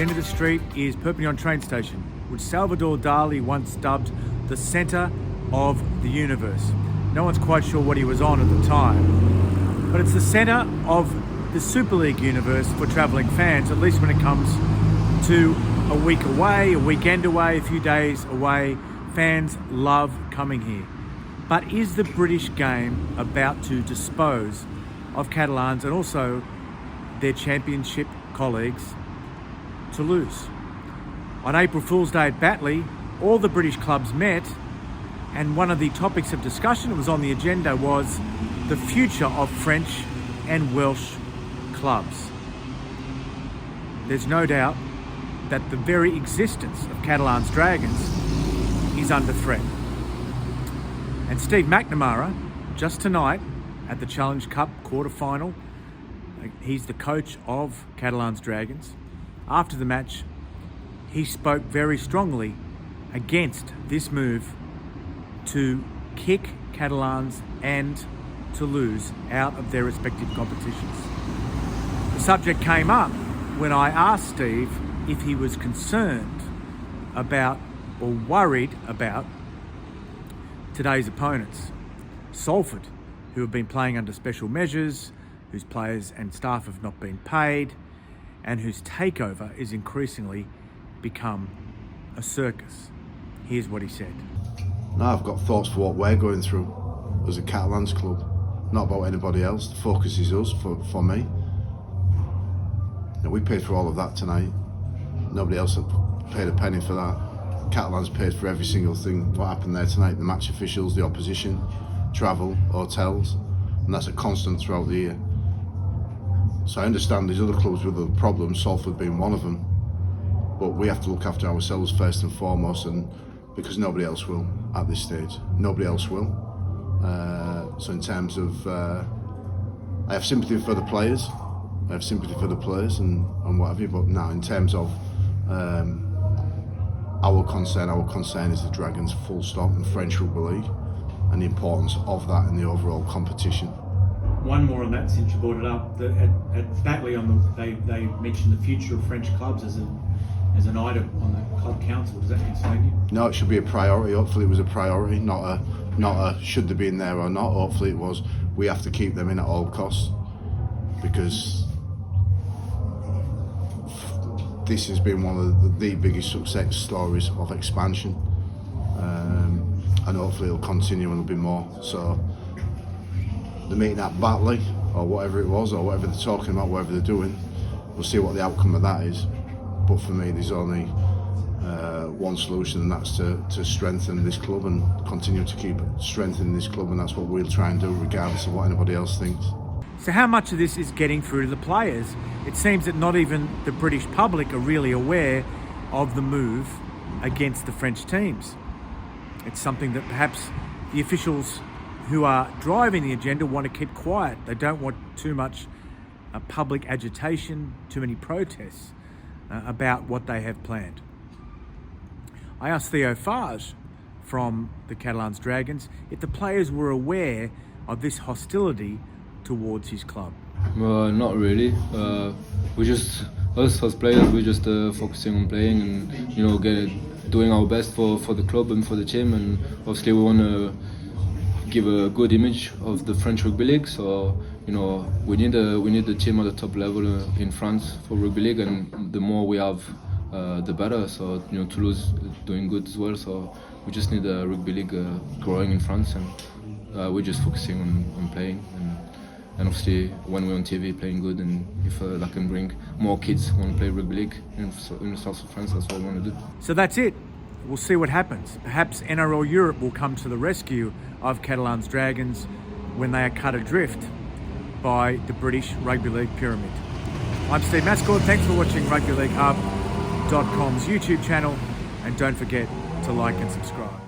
the end of the street is Perpignan train station, which Salvador Dali once dubbed the centre of the universe. No one's quite sure what he was on at the time, but it's the centre of the Super League universe for travelling fans, at least when it comes to a week away, a weekend away, a few days away. Fans love coming here. But is the British game about to dispose of Catalans and also their championship colleagues, Toulouse? On April Fool's Day at Batley, all the British clubs met, and one of the topics of discussion that was on the agenda was the future of French and Welsh clubs. There's no doubt that the very existence of Catalans Dragons is under threat. And Steve McNamara, just tonight at the Challenge Cup quarter-final, he's the coach of Catalans Dragons. After the match, he spoke very strongly against this move to kick Catalans and Toulouse out of their respective competitions. The subject came up when I asked Steve if he was concerned about or worried about today's opponents, Salford, who have been playing under special measures, whose players and staff have not been paid, and whose takeover is increasingly become a circus. Here's what he said. No, I've got thoughts for what we're going through as a Catalans club, not about anybody else. The focus is us, for me. We paid for all of that tonight. Nobody else had paid a penny for that. Catalans paid for every single thing. What happened there tonight, the match officials, the opposition, travel, hotels, and that's a constant throughout the year. So I understand these other clubs with other problems, Salford being one of them, but we have to look after ourselves first and foremost, and because nobody else will at this stage. Nobody else will. So in terms of, I have sympathy for the players. I have sympathy for the players and what have you, but now in terms of our concern is the Dragons, full stop, and French Rugby League, and the importance of that in the overall competition. One more on that, since you brought it up. At Batley, they mentioned the future of French clubs as an item on the club council. Does that concern you? No, it should be a priority. Hopefully it was a priority, not a should they be in there or not. Hopefully it was, we have to keep them in at all costs, because this has been one of the biggest success stories of expansion, and hopefully it'll continue and there'll be more. So the meeting at Batley, or whatever it was, or whatever they're talking about, whatever they're doing, we'll see what the outcome of that is. But for me, there's only one solution, and that's to strengthen this club and continue to keep strengthening this club, and that's what we'll try and do regardless of what anybody else thinks. So how much of this is getting through to the players? It seems that not even the British public are really aware of the move against the French teams. It's something that perhaps the officials who are driving the agenda want to keep quiet. They don't want too much public agitation, too many protests about what they have planned. I asked Theo Farge from the Catalans Dragons if the players were aware of this hostility towards his club. Not really. We just, us as players, we're just focusing on playing and doing our best for the club and for the team, and obviously we want to give a good image of the French Rugby League. So we need the team at the top level in France for Rugby League, and the more we have, the better. So Toulouse is doing good as well. So we just need the Rugby League growing in France, and we're just focusing on playing. And obviously, when we're on TV playing good, and if that can bring more kids who want to play rugby league in the south of France, that's what we want to do. So that's it. We'll see what happens. Perhaps NRL Europe will come to the rescue of Catalans Dragons when they are cut adrift by the British Rugby League pyramid. I'm Steve Mascord. Thanks for watching RugbyLeagueHub.com's YouTube channel, and don't forget to like and subscribe.